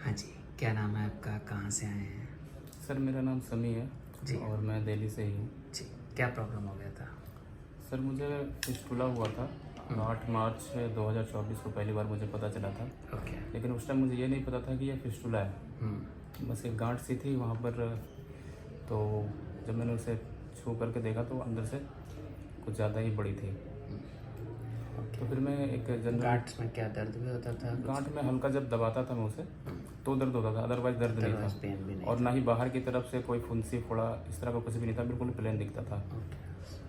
हाँ जी, क्या नाम है आपका? कहाँ से आए हैं? सर मेरा नाम समी है जी। और मैं दिल्ली से ही हूँ। जी, क्या प्रॉब्लम हो गया था? सर मुझे फिस्टुला हुआ था 8 मार्च 2024 को पहली बार मुझे पता चला था। ओके। लेकिन उस टाइम मुझे ये नहीं पता था कि यह फिस्टुला है। बस एक गांठ सी थी वहाँ पर। तो जब मैंने उसे छू करके देखा तो अंदर से कुछ ज़्यादा ही बड़ी थी। तो फिर मैं एक जनरल गांठ में क्या दर्द भी होता था? गांठ में हल्का जब दबाता था मैं उसे तो दर्द होता था, अदरवाइज दर्द नहीं Otherwise था। पेन भी नहीं और ना ही बाहर की तरफ से कोई फुंसी फोड़ा इस तरह का कुछ भी नहीं था, बिल्कुल प्लेन दिखता था।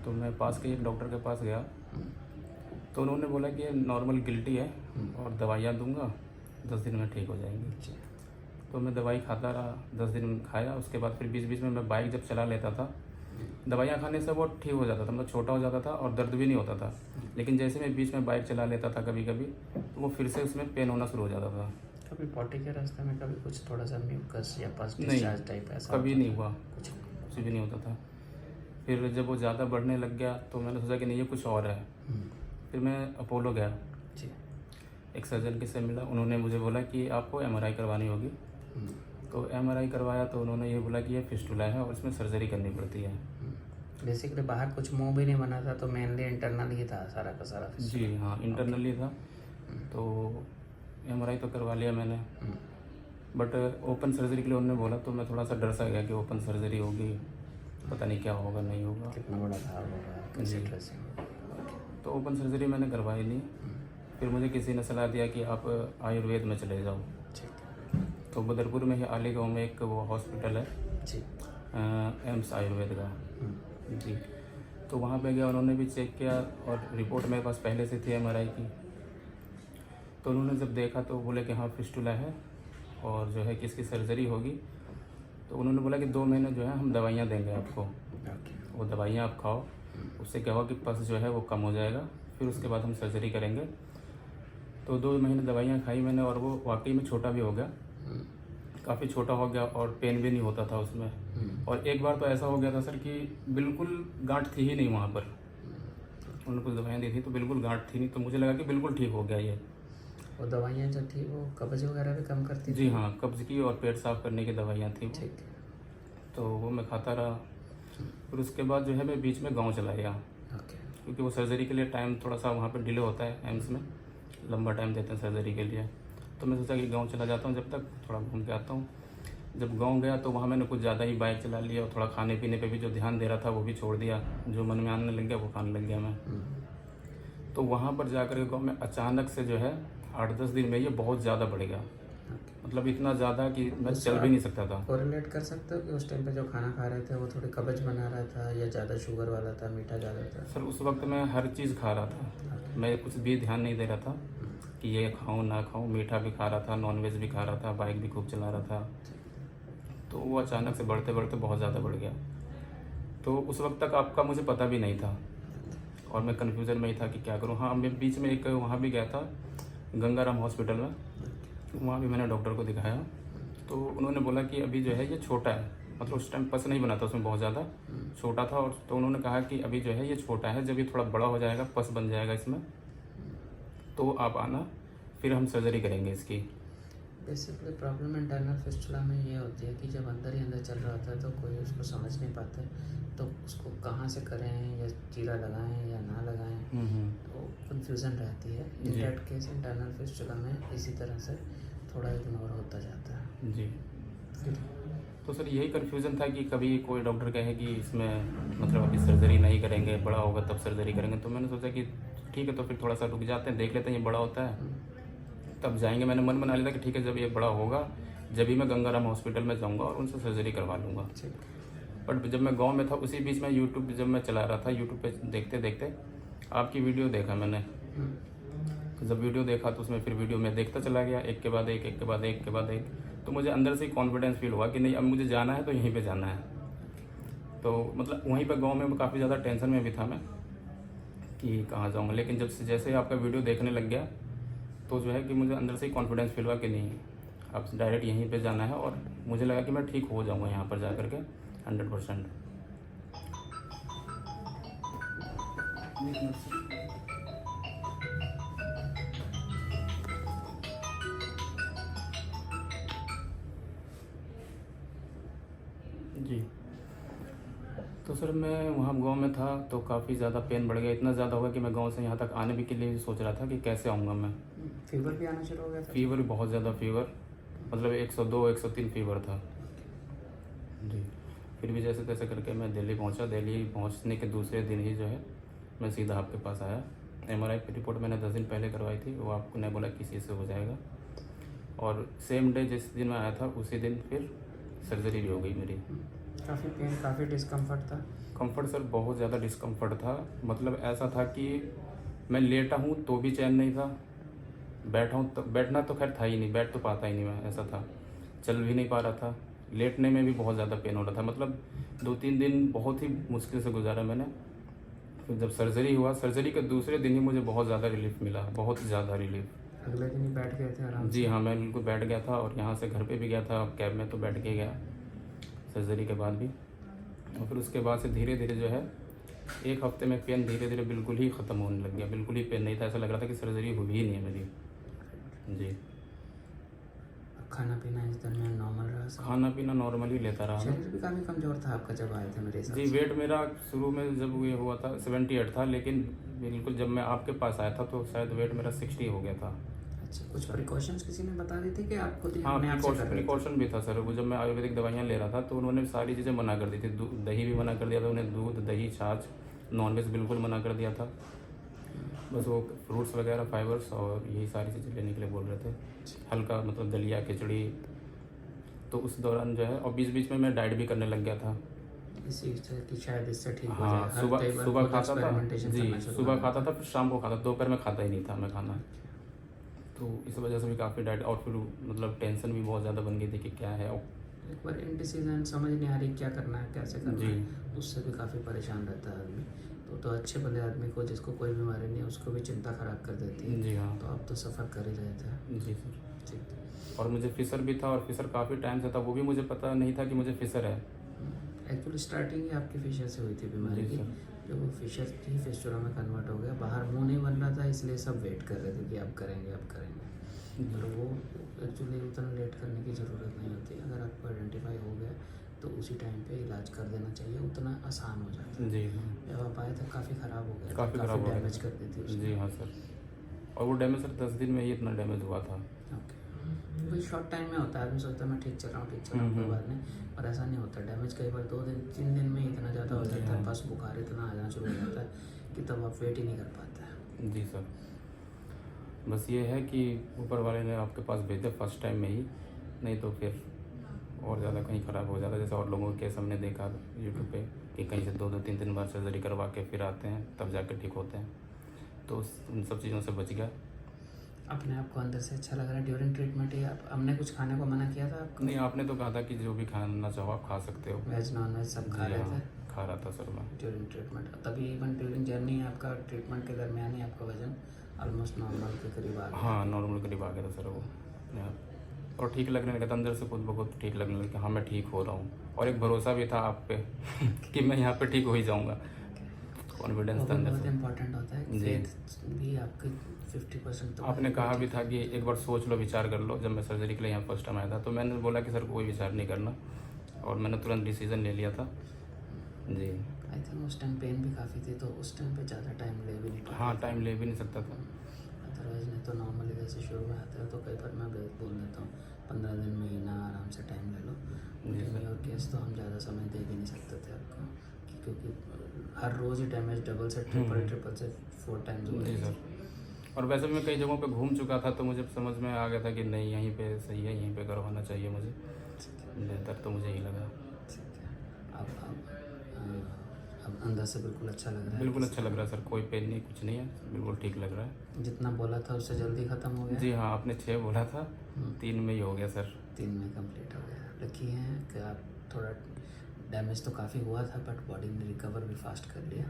तो मैं पास के एक डॉक्टर के पास गया तो उन्होंने बोला कि ये नॉर्मल गिल्टी है और दवाइयाँ दूंगा, 10 दिन में ठीक हो जाएंगी। तो मैं दवाई खाता रहा, 10 दिन खाया। उसके बाद फिर बीच बीच में मैं बाइक जब चला लेता था, दवाइयाँ खाने से वो ठीक हो जाता था, मतलब छोटा हो जाता था और दर्द भी नहीं होता था। लेकिन जैसे मैं बीच में बाइक चला लेता था कभी कभी, तो वो फिर से उसमें पेन होना शुरू हो जाता था। कभी पॉटी के रास्ते में कभी कुछ थोड़ा सा म्यूकस या पस नहीं, डिस्चार्ज टाइप ऐसा कभी होता नहीं हुआ, कुछ? कुछ भी नहीं होता था। फिर जब वो ज़्यादा बढ़ने लग गया तो मैंने सोचा कि नहीं ये कुछ और है। फिर मैं अपोलो गया, जी। एक सर्जन के से मिला। उन्होंने मुझे बोला कि आपको एमआरआई करवानी होगी। तो एमआरआई करवाया तो उन्होंने ये बोला कि ये फिस्टुला है और इसमें सर्जरी करनी पड़ती है। बेसिकली बाहर कुछ मुंह भी नहीं बना था, तो मेनली इंटरनल ही था सारा का सारा? जी हाँ, इंटरनली था। तो एमआरआई तो करवा लिया मैंने, बट ओपन सर्जरी के लिए उन्होंने बोला तो मैं थोड़ा सा डर सा गया कि ओपन सर्जरी होगी, पता नहीं क्या होगा नहीं होगा। कितना बड़ा घाव होगा, कैसे ड्रेसिंग? तो ओपन सर्जरी मैंने करवाई नहीं। फिर मुझे किसी ने सलाह दिया कि आप आयुर्वेद में चले जाओ। ठीक है। तो बदरपुर में ही आलीगांव में एक वो हॉस्पिटल है, जी। एम्स आयुर्वेद का। जी। तो वहाँ पे गया, उन्होंने भी चेक किया और रिपोर्ट मेरे पास पहले से थी एमआरआई की। तो उन्होंने जब देखा तो बोले कि हाँ फिस्टुला है और जो है कि इसकी सर्जरी होगी। तो उन्होंने बोला कि 2 महीने जो है हम दवाइयाँ देंगे आपको, वो दवाइयाँ आप खाओ, उससे क्या होगा कि पस जो है वो कम हो जाएगा, फिर उसके बाद हम सर्जरी करेंगे। तो 2 महीने दवाइयाँ खाई मैंने और वो वाकई में छोटा भी हो गया, काफ़ी छोटा हो गया और पेन भी नहीं होता था उसमें। और एक बार तो ऐसा हो गया था सर कि बिल्कुल गांठ थी ही नहीं वहाँ पर। उन्होंने कुछ दवाइयाँ दी थी तो बिल्कुल गांठ थी नहीं, तो मुझे लगा कि बिल्कुल ठीक हो गया ये। वो दवाइयाँ जो थी वो कब्ज वगैरह भी कम करती थी? जी हाँ, कब्ज़ की और पेट साफ़ करने की दवाइयाँ थी वो। ठीक है। तो वो मैं खाता रहा। फिर उसके बाद जो है मैं बीच में गाँव चला गया, ओके। क्योंकि वो सर्जरी के लिए टाइम थोड़ा सा वहाँ पर डिले होता है, एम्स में लंबा टाइम देते हैं सर्जरी के लिए। तो मैं सोचा कि गाँव चला जाता हूँ, जब तक थोड़ा घूम के आता हूँ। जब गांव गया तो वहाँ मैंने कुछ ज़्यादा ही बाइक चला लिया और थोड़ा खाने पीने पे भी जो ध्यान दे रहा था वो भी छोड़ दिया, जो मन में आने लग गया वो खाने लग गया मैं। तो वहाँ पर जाकर के गाँव में अचानक से जो है 8-10 दिन में ये बहुत ज़्यादा बढ़ गया, मतलब इतना ज़्यादा कि मैं चल भी नहीं सकता था। कोरिलेट कर सकते हो कि उस टाइम पे जो खाना खा रहे थे वो थोड़ी कब्ज बना रहा था या ज़्यादा शुगर वाला था, मीठा ज़्यादा था? सर उस वक्त मैं हर चीज़ खा रहा था, मैं कुछ भी ध्यान नहीं दे रहा था कि ये खाऊं ना खाऊं। मीठा भी खा रहा था, नॉनवेज भी खा रहा था, बाइक भी खूब चला रहा था। तो वो अचानक से बढ़ते बढ़ते बहुत ज़्यादा बढ़ गया। तो उस वक्त तक आपका मुझे पता भी नहीं था और मैं कन्फ्यूज़न में ही था कि क्या करूँ। हाँ, मैं बीच में एक वहाँ भी गया था गंगाराम हॉस्पिटल में, वहाँ भी मैंने डॉक्टर को दिखाया। तो उन्होंने बोला कि अभी जो है ये छोटा है, मतलब उस टाइम पस नहीं बना था उसमें, बहुत ज़्यादा छोटा था। और तो उन्होंने कहा कि अभी जो है ये छोटा है, जब ये थोड़ा बड़ा हो जाएगा, पस बन जाएगा इसमें, तो आप आना, फिर हम सर्जरी करेंगे इसकी। बेसिकली प्रॉब्लम इंटरनल फिस्टुला में ये होती है कि जब अंदर ही अंदर चल रहा होता है तो कोई उसको समझ नहीं पाता है, तो उसको कहाँ से करें, या चीरा लगाएं या ना लगाएं, तो कन्फ्यूज़न रहती है। In that case internal fistula में इसी तरह से थोड़ा इग्नोर होता जाता है। जी। तो सर यही कन्फ्यूज़न था कि कभी कोई डॉक्टर कहे कि इसमें मतलब अभी सर्जरी नहीं करेंगे, बड़ा होगा तब सर्जरी करेंगे। तो मैंने सोचा कि ठीक है, तो फिर थोड़ा सा रुक जाते हैं, देख लेते हैं ये बड़ा होता है तब जाएंगे। मैंने मन बना लिया था कि ठीक है, जब ये बड़ा होगा जब ही मैं गंगाराम हॉस्पिटल में जाऊंगा और उनसे सर्जरी करवा लूँगा। बट जब मैं गांव में था उसी बीच में यूट्यूब जब मैं चला रहा था, यूट्यूब पे देखते देखते आपकी वीडियो देखा मैंने। तो जब वीडियो देखा तो उसमें फिर वीडियो में देखता चला गया, एक के बाद एक, एक के बाद एक, के बाद एक। तो मुझे अंदर से कॉन्फिडेंस फील हुआ कि नहीं, अब मुझे जाना है तो यहीं पे जाना है। तो मतलब वहीं पर गाँव में काफ़ी ज़्यादा टेंशन में भी था मैं कि कहाँ जाऊँगा। लेकिन जब से जैसे आपका वीडियो देखने लग गया तो जो है कि मुझे अंदर से कॉन्फिडेंस फील हुआ कि नहीं, अब डायरेक्ट यहीं पे जाना है। और मुझे लगा कि मैं ठीक हो जाऊँगा यहाँ पर जा कर के 100%। जी। तो सर मैं वहाँ गाँव में था तो काफ़ी ज़्यादा पेन बढ़ गया, इतना ज़्यादा हुआ कि मैं गाँव से यहाँ तक आने भी के लिए सोच रहा था कि कैसे आऊँगा मैं। फीवर भी आना शुरू हो गया था? फ़ीवर भी बहुत ज़्यादा फ़ीवर, मतलब 102 103 फ़ीवर था। जी। फिर भी जैसे तैसे करके मैं दिल्ली पहुँचा। दिल्ली पहुँचने के दूसरे दिन ही जो है मैं सीधा आपके पास आया। एमआरआई की रिपोर्ट मैंने 10 दिन पहले करवाई थी, वो आपको ने बोला किसी से हो जाएगा। और सेम डे जिस दिन मैं आया था उसी दिन फिर सर्जरी भी हो गई मेरी। काफ़ी पेन, काफ़ी डिस्कम्फर्ट था? कंफर्ट सर बहुत ज़्यादा डिस्कम्फर्ट था, मतलब ऐसा था कि मैं लेटा हूँ तो भी चैन नहीं था, बैठा हूँ तो बैठना तो खैर था ही नहीं, बैठ तो पाता ही नहीं मैं, ऐसा था। चल भी नहीं पा रहा था, लेटने में भी बहुत ज़्यादा पेन हो रहा था, मतलब 2-3 दिन बहुत ही मुश्किल से गुजारा मैंने। फिर जब सर्जरी हुआ, सर्जरी के दूसरे दिन ही मुझे बहुत ज़्यादा रिलीफ मिला, बहुत ज़्यादा रिलीफ। अगले दिन ही बैठ गए थे आराम जी से? हाँ, मैं बिल्कुल बैठ गया था और यहाँ से घर पे भी गया था, कैब में तो बैठ के गया सर्जरी के बाद भी। और फिर उसके बाद से धीरे धीरे जो है 1 हफ्ते में पेन धीरे धीरे बिल्कुल ही ख़त्म होने लग गया, बिल्कुल ही पेन नहीं था, ऐसा लग रहा था कि सर्जरी हुई ही नहीं है मेरी। जी। खाना पीना इस दरमियान नॉर्मल रहा सब? खाना पीना नॉर्मली लेता रहा मैं। शरीर भी काफ़ी कमज़ोर था आपका जब आए थे मेरे हिसाब जी, से? वेट मेरा शुरू में जब ये हुआ था 78 था, लेकिन बिल्कुल जब मैं आपके पास आया था तो शायद वेट मेरा 60 हो गया था। अच्छा, कुछ प्रिकॉशंस किसी ने बता दी थी कि आप खुद ही हाँ, अपने आप से कर रहे थे? प्रिकॉशन भी था सर, वो जब मैं आयुर्वेदिक दवाइयाँ ले रहा था तो उन्होंने सारी चीज़ें मना कर दी थी। दही भी मना कर दिया था उन्हें, दूध, दही, छाछ, नॉनवेज बिल्कुल मना कर दिया था। बस वो फ्रूट्स वगैरह, फाइबर्स और यही सारी चीज़ें लेने के लिए बोल रहे थे। हल्का मतलब दलिया, खिचड़ी। तो उस दौरान जो है और बीच बीच में मैं डाइट भी करने लग गया था। इसी से कि शायद इससे ठीक हो हाँ, जाए? हर सुबह कई बार सुबह खुद खाता था। एक्सपेरिमेंटेशन जी, करना शुरू सुबह कर खाता देते था, फिर शाम को खाता, दोपहर में खाता ही नहीं था मैं खाना। तो इस वजह से भी काफ़ी डाइट और फिर मतलब टेंशन भी बहुत ज़्यादा बन गई थी कि क्या है। हैं। एक बार इनडिसीजन, समझ नहीं आ रही क्या करना है, कैसे करना जी। है, उससे भी काफ़ी परेशान रहता है आदमी। तो अच्छे भले आदमी को, जिसको कोई बीमारी नहीं है, उसको भी चिंता ख़राब कर देती है। जी हाँ। तो आप तो सफ़र कर ही रहे थे। जी सर। ठीक। और मुझे फिशर भी था और फिशर काफ़ी टाइम से था, वो भी मुझे पता नहीं था कि मुझे फिशर है। एक्चुअली स्टार्टिंग ही आपकी फिशर से हुई थी बीमारी जी की, सर। जो वो फिशर थी फिस्टुला में कन्वर्ट हो गया। बाहर मुंह नहीं बन रहा था, इसलिए सब वेट कर रहे थे कि अब करेंगे अब करेंगे। पर वो एक्चुअली उतना लेट करने की ज़रूरत नहीं होती। अगर आपको आइडेंटिफाई हो गया तो उसी टाइम पे इलाज कर देना चाहिए, उतना आसान हो जाता है। जी हाँ। जब आप आए थे काफ़ी ख़राब हो गया, काफ़ी ख़राब हो गया डैमेज था। कर दी थी उसने। जी हाँ सर। और वो डैमेज सर 10 दिन में ही इतना डैमेज हुआ था। ओके, वही शॉर्ट टाइम में होता है। आदमी सोचता है मैं ठीक चल रहा हूँ, ठीक चल रहा हूँ, कोई बात नहीं, पर ऐसा नहीं होता। डैमेज कई बार 2 दिन 3 दिन में ही इतना ज़्यादा हो जाता है, बस बुखार इतना आ जाना शुरू हो जाता है कि तब आप वेट ही नहीं कर पाते। जी सर। बस ये है कि ऊपर वाले ने आपके पास भेज दिया फर्स्ट टाइम में ही, नहीं तो फिर और ज़्यादा कहीं ख़राब हो जाता। जैसे और लोगों के केस हमने देखा यूट्यूब पे कि कहीं से 2-2 3-3 बार सर्जरी करवा के फिर आते हैं, तब जाके ठीक होते हैं। तो उन सब चीज़ों से बच गया। अपने आप को अंदर से अच्छा लग रहा है ड्यूरिंग ट्रीटमेंट? या हमने कुछ खाने को मना किया था आपको? नहीं, आपने तो कहा था कि जो भी खाना चाहो आप खा सकते हो। वेज नॉन वेज सब खा जी रहे हाँ, थे खा रहा था सर मैं। During treatment? तभी इवन ड्यूरिंग जर्नी आपका ट्रीटमेंट के दरमियान ही आपका वजन ऑलमोस्ट नॉर्मल के करीब आ गया? हाँ, नॉर्मल करीब आ गया था सर वो अपने आप। और ठीक लगने लगा था, अंदर से खुद ब खुद ठीक लगने लगा कि हाँ मैं ठीक हो रहा हूँ। और एक भरोसा भी था आप पे कि मैं यहाँ पे ठीक हो ही जाऊँगा। कॉन्फिडेंस था वो अंदर बहुत से। इम्पोर्टेंट होता है। जी। फेथ भी आपकी 50% तो आपने कहा भी था कि एक बार सोच लो, विचार कर लो। जब मैं सर्जरी के लिए यहाँ फर्स्ट टाइम आया था तो मैंने बोला कि सर कोई विचार नहीं करना, और मैंने तुरंत डिसीजन ले लिया था। जी आई थिंक उस टाइम पेन भी काफ़ी थी, तो उस टाइम पे ज़्यादा टाइम ले भी नहीं पाया। हाँ, टाइम ले भी नहीं सकता था। अदरवाइज नहीं तो नॉर्मली जैसे शुरू में आते हैं तो कई बार मैं बोल देता हूँ 15 दिन, महीना आराम से टाइम ले लो। जी इन सर। योर केस तो हम ज़्यादा समय दे भी नहीं सकते थे आपको, क्योंकि हर रोज़ ही डैमेज डबल से ट्रिपल से 4 टाइम्स हो जी रही सर। थी। और वैसे भी मैं कई जगहों पे घूम चुका था तो मुझे समझ में आ गया था कि नहीं, यहीं पे सही है, यहीं पे करवाना चाहिए मुझे। बेहतर तो मुझे ही लगा। ठीक है। अब अंदर से बिल्कुल अच्छा लग रहा है? बिल्कुल अच्छा लग रहा है सर, कोई पेन नहीं, कुछ नहीं है, बिल्कुल ठीक लग रहा है। जितना बोला था उससे जल्दी ख़त्म हो गया? जी हाँ, आपने 6 बोला था, 3 में ही हो गया सर। 3 में कंप्लीट हो गया। लकी है कि आप थोड़ा डैमेज तो काफ़ी हुआ था, बट बॉडी ने रिकवर भी फास्ट कर लिया।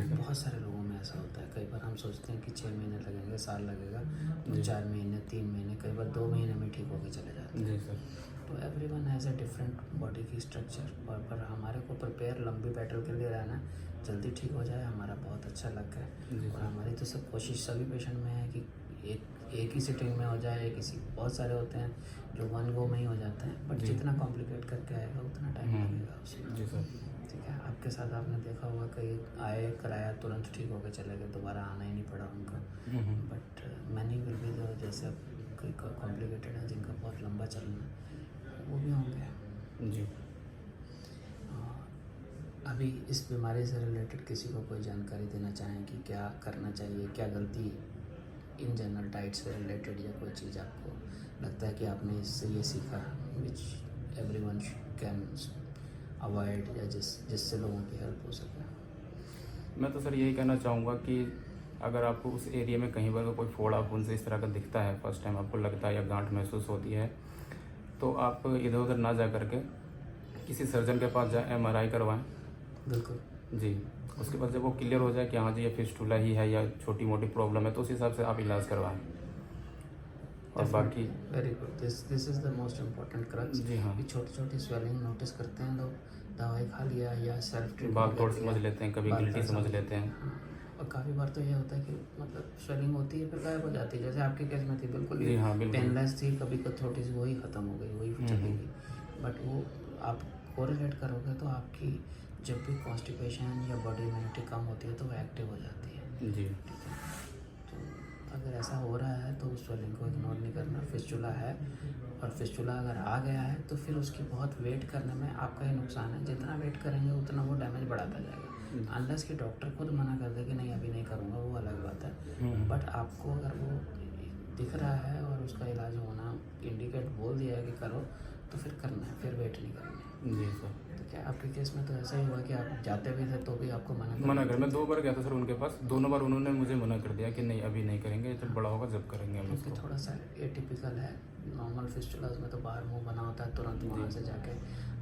बहुत सारे लोगों में ऐसा होता है। कई बार हम सोचते हैं कि 6 महीने लगेंगे, साल लगेगा, तो 4 महीने, 3 महीने, कई बार 2 महीने में ठीक होके चले जाते हैं। जी सर। तो everyone has a different body की स्ट्रक्चर, पर हमारे को प्रिपेयर लंबी बैटल के लिए रहना है, जल्दी ठीक हो जाए, हमारा बहुत अच्छा लग है। जी और सर। हमारी तो सब कोशिश सभी पेशेंट में है कि एक ही सिटिंग में हो जाए, किसी बहुत सारे होते हैं जो वन गो में ही हो जाते हैं, बट जितना कॉम्प्लिकेट करके आएगा उतना टाइम लगेगा उसमें। जी सर। ठीक है, आपके साथ आपने देखा होगा कई आए, कराया, तुरंत ठीक होकर चले गए, दोबारा आना ही नहीं पड़ा उनको। बट मैनी विल बी जो जैसे कोई कॉम्प्लिकेटेड है जिनका बहुत लंबा चलना है, वो भी होंगे। जी। अभी इस बीमारी से रिलेटेड किसी को कोई जानकारी देना चाहें कि क्या करना चाहिए, क्या गलती इन जनरल डाइट से रिलेटेड, या कोई चीज़ आपको लगता है कि आपने इससे ये सीखा विच एवरीवन कैन अवॉइड, या जिससे लोगों की हेल्प हो सके? मैं तो सर यही कहना चाहूँगा कि अगर आपको उस एरिया में कहीं पर कोई फोड़ा फून से इस तरह का दिखता है, फर्स्ट टाइम आपको लगता है या गांठ महसूस होती है, तो आप इधर उधर ना जा करके किसी सर्जन के पास जाए, MRI करवाएं। बिल्कुल जी। उसके बाद जब वो क्लियर हो जाए कि हाँ जी ये फिस्टुला ही है या छोटी मोटी प्रॉब्लम है, तो उस हिसाब से आप इलाज करवाएं। और बाकी very good, this is the most important crux. जी हाँ। कि छोटी छोटी स्वेलिंग नोटिस करते हैं लोग, दवाई खा लिया या सेल्फ ट्रीटमेंट, बाल तोड़ समझ लेते हैं, कभी गिल्टी समझ लेते हैं। हाँ, और काफ़ी बार तो ये होता है कि मतलब स्वेलिंग होती है फिर गायब हो जाती है, जैसे आपके केस में थी, बिल्कुल जी हाँ, बिल्कुल। पेनलेस थी, कभी छोटी सी वही ख़त्म हो गई, वही चली गई। बट वो आप कोरिलेट करोगे तो आपकी जब भी कॉन्स्टिपेशन या बॉडी इम्यूनिटी कम होती है तो वो एक्टिव हो जाती है। जी। ठीक है, तो अगर ऐसा हो रहा है तो उस स्वेलिंग को इग्नोर नहीं करना। फिस्टुला है, और फिस्टुला अगर आ गया है तो फिर उसकी बहुत वेट करने में आपका ही नुकसान है। जितना वेट करेंगे उतना वो डैमेज बढ़ाता जाएगा, अनलेस कि डॉक्टर खुद मना कर दे कि नहीं अभी नहीं करूँगा, वो अलग बात है। बट आपको अगर वो दिख रहा है और उसका इलाज होना इंडिकेट बोल दिया है कि करो, तो फिर करना है, फिर वेट नहीं करना है। जी सर। तो क्या आपके केस में तो ऐसा ही हुआ कि आप जाते भी थे तो भी आपको मना कर, मैं 2 बार गया था सर उनके पास, दोनों बार उन्होंने मुझे मना कर दिया कि नहीं अभी नहीं करेंगे, जब बड़ा होगा जब करेंगे हम क्योंकि इसको। थोड़ा सा एटिपिकल है। नॉर्मल फिस्टुलास में तो बाहर मुंह बना होता है, तुरंत वहाँ से जाके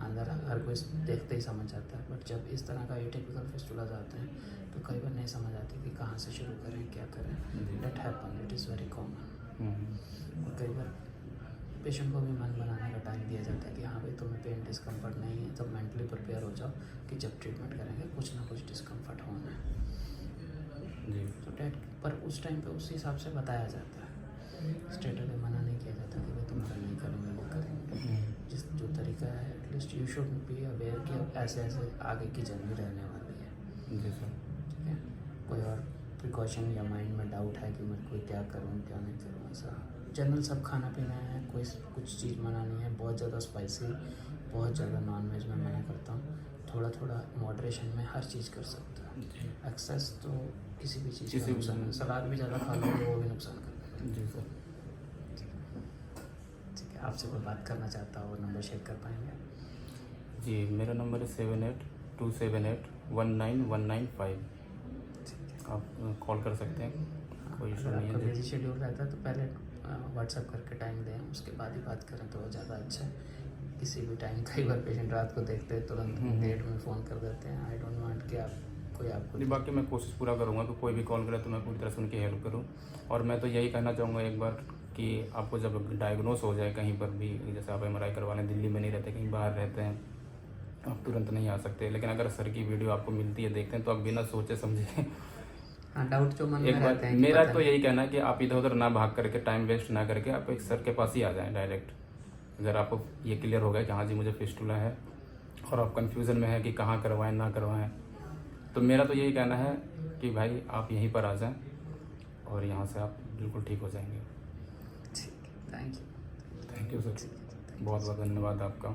अंदर हर कोई देखते ही समझ जाता है। बट जब इस तरह का एटिपिकल फिस्टुलास आते हैं तो कई बार नहीं समझ आती कि कहाँ से शुरू करें, क्या करें। That happen, it is very common. और कई बार पेशेंट को भी मन बनाने का टाइम दिया जाता है कि हाँ भाई तुम्हें पेन डिस्कम्फर्ट नहीं है, तो मेंटली प्रिपेयर हो जाओ कि जब ट्रीटमेंट करेंगे कुछ ना कुछ डिस्कम्फर्ट होना है। जी। तो डैट पर उस टाइम पे उस हिसाब से बताया जाता है, स्ट्रेट अवे मना नहीं किया जाता कि भाई तुम्हारा नहीं करेंगे, वो करेंगे। जिस जो तरीका है at least you should be aware कि अब ऐसे ऐसे आगे की जर्नी रहने वाली है। जी सर। ठीक है, कोई और प्रिकॉशन या माइंड में डाउट है कि मैं कोई क्या करूँ क्या नहीं करूँ? ऐसा जनरल सब खाना पीना है, कोई कुछ चीज़ मना नहीं है। बहुत ज़्यादा स्पाइसी, बहुत ज़्यादा नॉन वेज में मना करता हूँ, थोड़ा थोड़ा मॉडरेशन में हर चीज़ कर सकता है। एक्सेस तो किसी भी चीज़ का नुकसान है, सलाद भी ज़्यादा खा लोगे वो भी नुकसान करता है। जी सर। ठीक है, आपसे कोई बात करना चाहता हो, नंबर शेयर कर पाएंगे? जी, मेरा नंबर है 7827819195। आप कॉल कर सकते हैं, कोई इशू नहीं आपका है। बिजी शेड्यूल रहता है तो पहले व्हाट्सएप करके टाइम दें, उसके बाद ही बात करें तो वो ज़्यादा अच्छा है। किसी भी टाइम, कई बार पेशेंट रात को देखते हैं तुरंत डेट में फ़ोन कर देते हैं। आई डोंट वांट कि आप कोई आपको नहीं, बाकी मैं कोशिश पूरा करूँगा कि कोई भी कॉल करे तो मैं पूरी तरह से उनकी हेल्प करूँ। और मैं तो यही कहना चाहूँगा एक बार कि आपको जब डायग्नोस हो जाए कहीं पर भी, जैसे आप MRI करवा लें, दिल्ली में नहीं रहते, कहीं बाहर रहते हैं, आप तुरंत नहीं आ सकते, लेकिन अगर सर की वीडियो आपको मिलती है, देखते हैं, तो आप बिना सोचे समझे हाँ डाउट जो मन में एक बार रहते हैं कि मेरा पता तो नहीं। यही कहना है कि आप इधर उधर ना भाग करके, टाइम वेस्ट ना करके, आप एक सर के पास ही आ जाएं डायरेक्ट। अगर आपको ये क्लियर हो गया कि हाँ जी मुझे फिस्टुला है और आप कंफ्यूजन में है कि कहाँ करवाएं ना करवाएं, तो मेरा तो यही कहना है कि भाई आप यहीं पर आ जाएं और यहाँ से आप बिल्कुल ठीक हो जाएंगे। ठीक है, thank you. Thank you sir, बहुत बहुत धन्यवाद आपका।